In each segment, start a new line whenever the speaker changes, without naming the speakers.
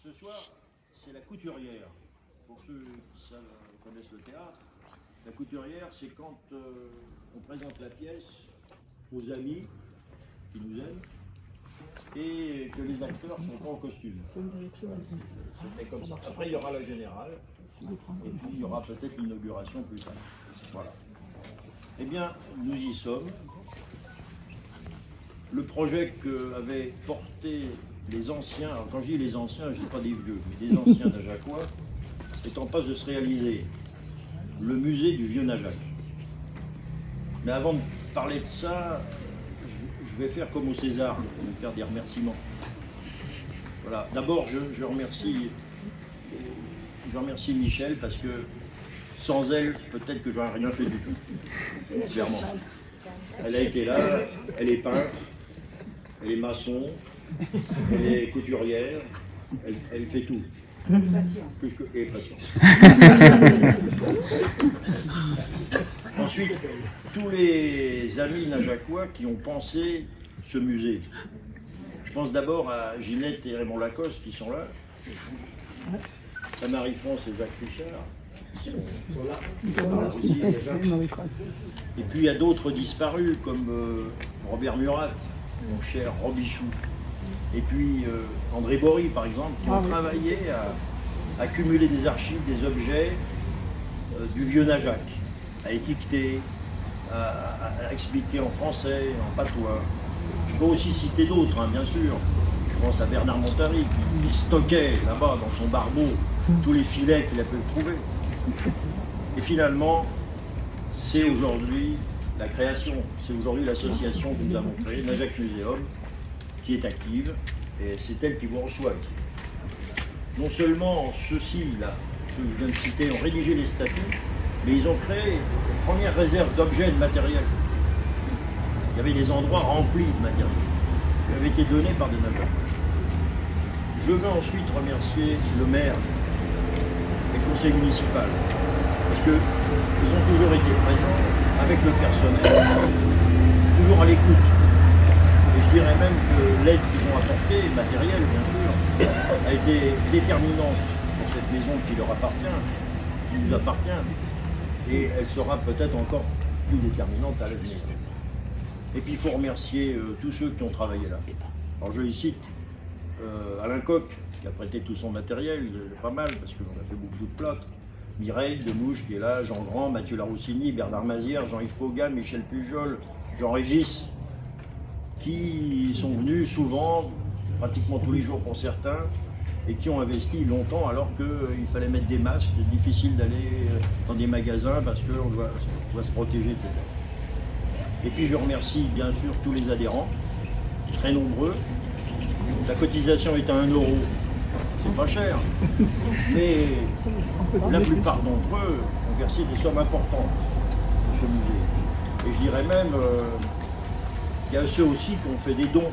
Ce soir, c'est la couturière. Pour ceux qui connaissent le théâtre, la couturière, c'est quand on présente la pièce aux amis qui nous aiment et que les acteurs sont pas en costume. C'était comme ça. Après, il y aura la générale et puis il y aura peut-être l'inauguration plus tard. Voilà. Eh bien, nous y sommes. Le projet qu'avaient porté les anciens, alors quand je dis les anciens, je ne dis pas des vieux, mais des anciens Najacois, est en passe de se réaliser. Le musée du vieux Najac. Mais avant de parler de ça, je vais faire comme au César, je vais faire des remerciements. Voilà. D'abord, je remercie Michel parce que sans elle, peut-être que j'aurais rien fait du tout. Clairement. Elle a été là, elle est peintre, elle est maçon, elle est couturière, elle fait tout. Et patient. Ensuite, tous les amis najacois qui ont pensé ce musée. Je pense d'abord à Ginette et Raymond Lacoste qui sont là, à Marie-France et Jacques Richard. Aussi, et puis il y a d'autres disparus comme Robert Murat, mon cher Robichou, et puis André Bory par exemple, qui ont travaillé à cumuler des archives, des objets du vieux Najac, à étiqueter, à expliquer en français, en patois. Je peux aussi citer d'autres, hein, bien sûr. Je pense à Bernard Montary qui stockait là-bas dans son barbeau tous les filets qu'il a pu trouver. Et finalement, c'est aujourd'hui la création, c'est aujourd'hui l'association que nous avons créée, Najac Museum, qui est active, et c'est elle qui vous reçoit. Non seulement ceux-ci, là, ceux que je viens de citer, ont rédigé les statuts, mais ils ont créé les premières réserves d'objets et de matériel. Il y avait des endroits remplis de matériel qui avaient été donnés par des Najacs. Je veux ensuite remercier le maire et le conseil municipal, parce qu'ils ont toujours été présents avec le personnel, toujours à l'écoute. Et je dirais même que l'aide qu'ils ont apportée, matérielle bien sûr, a été déterminante pour cette maison qui leur appartient, qui nous appartient, et elle sera peut-être encore plus déterminante à l'avenir. Et puis il faut remercier tous ceux qui ont travaillé là. Alors je les cite, Alain Coq, qui a prêté tout son matériel, pas mal, parce qu'on a fait beaucoup de plâtre. Mireille Demouche qui est là, Jean Grand, Mathieu Laroussini, Bernard Mazière, Jean-Yves Pogan, Michel Pujol, Jean Régis, qui sont venus souvent, pratiquement tous les jours pour certains, et qui ont investi longtemps alors qu'il fallait mettre des masques, c'est difficile d'aller dans des magasins parce qu'on doit se protéger, etc. Et puis je remercie bien sûr tous les adhérents, très nombreux. La cotisation est à 1 €. C'est pas cher, mais la plupart d'entre eux ont versé des sommes importantes pour ce musée. Et je dirais même qu'il y a ceux aussi qui ont fait des dons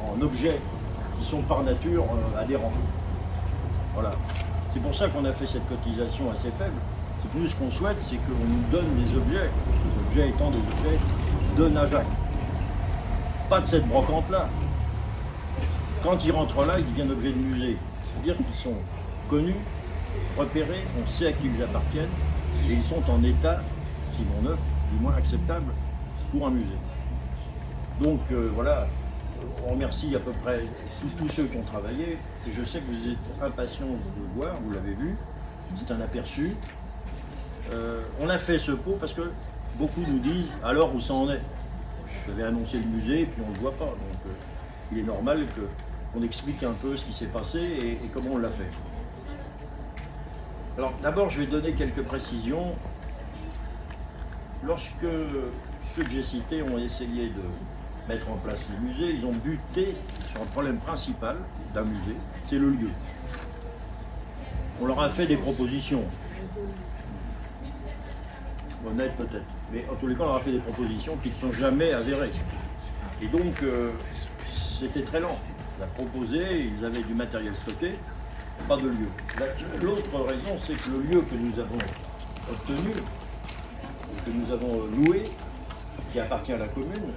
en objets qui sont par nature adhérents. Voilà. C'est pour ça qu'on a fait cette cotisation assez faible. C'est que nous, ce qu'on souhaite, c'est qu'on nous donne des objets, les objets étant des objets de Najac. Pas de cette brocante-là. Quand ils rentrent là, ils deviennent objets de musée. C'est-à-dire qu'ils sont connus, repérés, on sait à qui ils appartiennent, et ils sont en état, sinon neuf, du moins acceptable pour un musée. Donc voilà, on remercie à peu près tous ceux qui ont travaillé, et je sais que vous êtes impatients de le voir, vous l'avez vu, c'est un aperçu. On a fait ce pot parce que beaucoup nous disent alors où ça en est. J'avais annoncé le musée et puis on ne le voit pas, donc il est normal qu'on explique un peu ce qui s'est passé et comment on l'a fait. Alors d'abord je vais donner quelques précisions. Lorsque ceux que j'ai cités ont essayé de mettre en place le musée, ils ont buté sur le problème principal d'un musée, c'est le lieu. On leur a fait des propositions. Honnêtes peut-être, mais en tous les cas on leur a fait des propositions qui ne sont jamais avérées. Et donc c'était très lent. On a proposé, ils avaient du matériel stocké, pas de lieu. L'autre raison, c'est que le lieu que nous avons obtenu, que nous avons loué, qui appartient à la commune,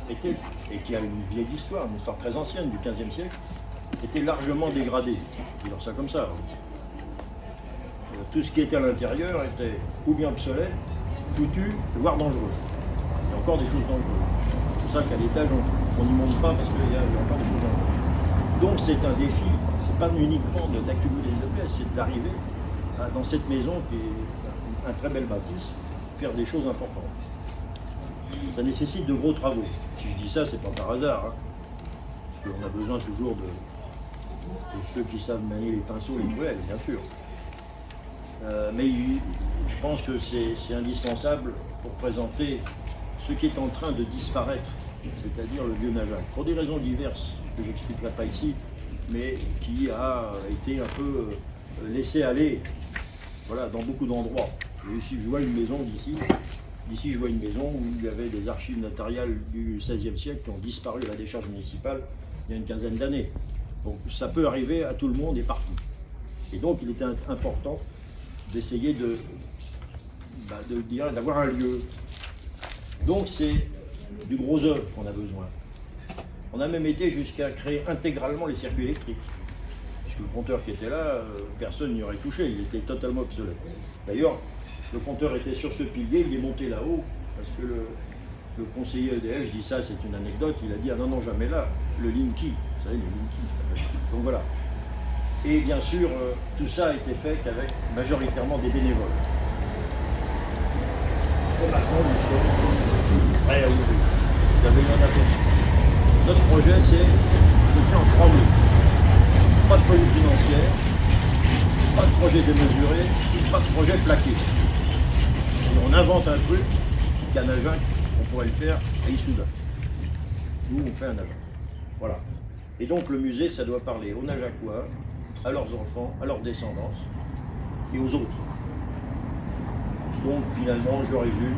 était, et qui a une vieille histoire, une histoire très ancienne du XVe siècle, était largement dégradé. Je vais dire ça comme ça. Tout ce qui était à l'intérieur était ou bien obsolète, foutu, voire dangereux. Il y a encore des choses dangereuses. C'est pour ça qu'à l'étage, on n'y monte pas parce qu'il y a encore des choses dangereuses. Donc c'est un défi, c'est pas uniquement d'accumuler des pièces, c'est d'arriver dans cette maison qui est un très bel bâtisse, faire des choses importantes. Ça nécessite de gros travaux. Si je dis ça, c'est pas par hasard, hein, parce qu'on a besoin toujours de ceux qui savent manier les pinceaux et les truelles, bien sûr. Mais je pense que c'est indispensable pour présenter ce qui est en train de disparaître, c'est-à-dire le vieux Najac, pour des raisons diverses que je n'expliquerai pas ici, mais qui a été un peu laissé aller, voilà, dans beaucoup d'endroits. Et ici, je vois une maison d'ici je vois une maison où il y avait des archives notariales du XVIe siècle qui ont disparu à la décharge municipale il y a une quinzaine d'années. Donc ça peut arriver à tout le monde et partout. Et donc il était important d'essayer d'avoir un lieu. Donc c'est du gros œuvre qu'on a besoin. On a même été jusqu'à créer intégralement les circuits électriques. Puisque le compteur qui était là, personne n'y aurait touché, il était totalement obsolète. D'ailleurs, le compteur était sur ce pilier, il est monté là-haut, parce que le conseiller EDF, je dis ça, c'est une anecdote, il a dit « Ah non, non, jamais là, le Linky ». Vous savez, le Linky. Donc voilà. Et bien sûr, tout ça a été fait avec majoritairement des bénévoles. Et maintenant, nous sommes prêts à ouvrir. Vous avez eu un aperçu. Notre projet, c'est se tient en 3 mots. Pas de folie financière, pas de projet démesuré, pas de projet plaqué. Et on invente un truc qu'à Najac, on pourrait le faire à Issoudun. Nous, on fait un Najac. Voilà. Et donc le musée, ça doit parler aux Najacois, à leurs enfants, à leur descendance et aux autres. Donc finalement, je résume,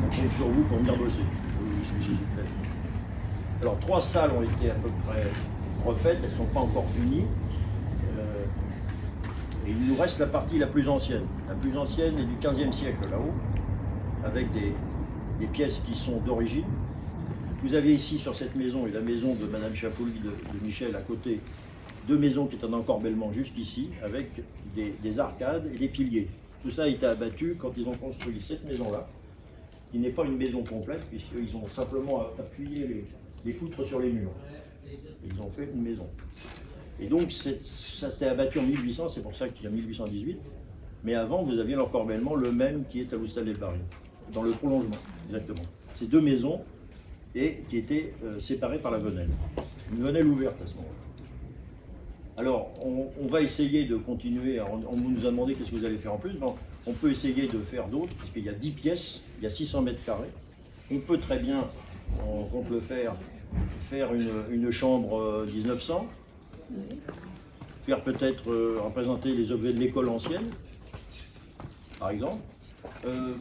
on compte sur vous pour venir bosser. Alors 3 salles ont été à peu près refaites, elles ne sont pas encore finies. Et il nous reste la partie la plus ancienne. La plus ancienne est du XVe siècle là-haut, avec des pièces qui sont d'origine. Vous avez ici sur cette maison, et la maison de Madame Chapouli de Michel à côté, 2 maisons qui étaient en encorbellement jusqu'ici, avec des arcades et des piliers. Tout ça a été abattu quand ils ont construit cette maison-là, qui n'est pas une maison complète, puisqu'ils ont simplement appuyé les poutres sur les murs. Et ils ont fait une maison. Et donc ça s'est abattu en 1800, c'est pour ça qu'il y a 1818. Mais avant, vous aviez l'encorbellement, le même qui est à l'Oustal-el-Barry, dans le prolongement, exactement. Ces 2 maisons, et qui étaient séparées par la venelle. Une venelle ouverte à ce moment-là. Alors, on va essayer de continuer. On nous a demandé qu'est-ce que vous allez faire en plus. Bon, on peut essayer de faire d'autres, parce qu'il y a 10 pièces, il y a 600 mètres carrés. On peut très bien, on compte le faire une chambre 1900, faire peut-être représenter les objets de l'école ancienne, par exemple.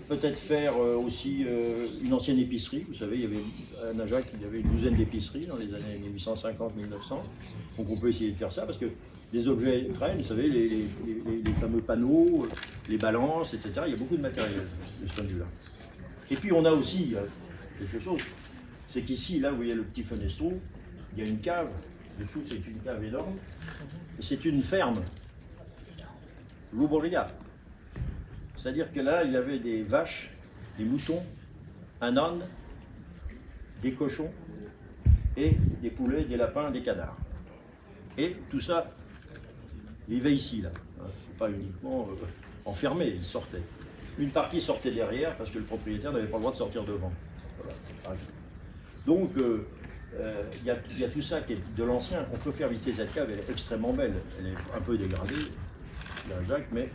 Peut-être faire aussi une ancienne épicerie. Vous savez, il y avait à Najac, il y avait une douzaine d'épiceries dans les années 1850-1900. Donc on peut essayer de faire ça parce que les objets traînent, vous savez, les fameux panneaux, les balances, etc. Il y a beaucoup de matériel de ce point de vue-là. Et puis on a aussi quelque chose, c'est qu'ici, là, vous voyez le petit fenestron, il y a une cave. Dessous, c'est une cave énorme. Et c'est une ferme. Louboria. C'est-à-dire que là, il y avait des vaches, des moutons, un âne, des cochons, et des poulets, des lapins, des canards. Et tout ça vivait ici, là. C'est pas uniquement enfermé, ils sortaient. Une partie sortait derrière, parce que le propriétaire n'avait pas le droit de sortir devant. Voilà, par exemple. Donc, il y a tout ça qui est de l'ancien. On peut faire visiter cette cave, elle est extrêmement belle. Elle est un peu dégradée, Jacques, mais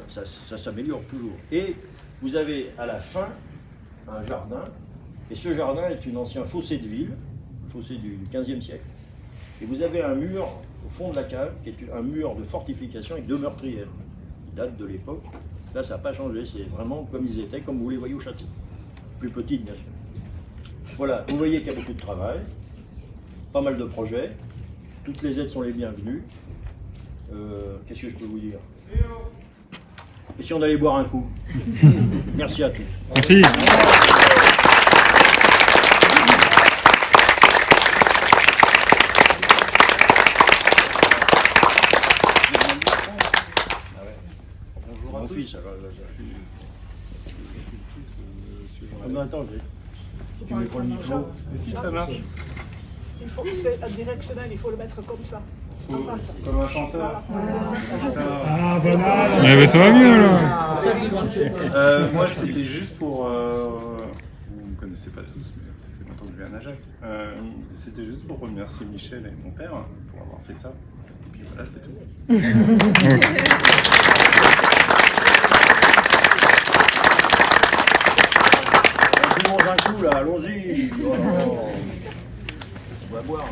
ça s'améliore toujours. Et vous avez à la fin un jardin, et ce jardin est un ancien fossé de ville, fossé du XVe siècle. Et vous avez un mur au fond de la cave, qui est un mur de fortification avec 2 meurtrières, qui date de l'époque. Là, ça n'a pas changé, c'est vraiment comme ils étaient, comme vous les voyez au château. Plus petites, bien sûr. Voilà, vous voyez qu'il y a beaucoup de travail, pas mal de projets, toutes les aides sont les bienvenues. Qu'est-ce que je peux vous dire? Et si on allait boire un coup? Merci à tous.
Merci.
mon fils. Non, attends, tu mets pas le micro.
Et si ça marche?
Il faut que c'est directionnel, il faut le mettre comme ça. En face.
Comme un chanteur.
Ah, voilà. Eh ben, ça va mieux, là.
Moi, c'était juste pour... vous ne me connaissez pas tous, mais ça fait longtemps que je viens à Najac. C'était juste pour remercier Michel et mon père pour avoir fait ça. Et puis voilà, c'est tout.
On mange un coup là, allons-y. On va boire.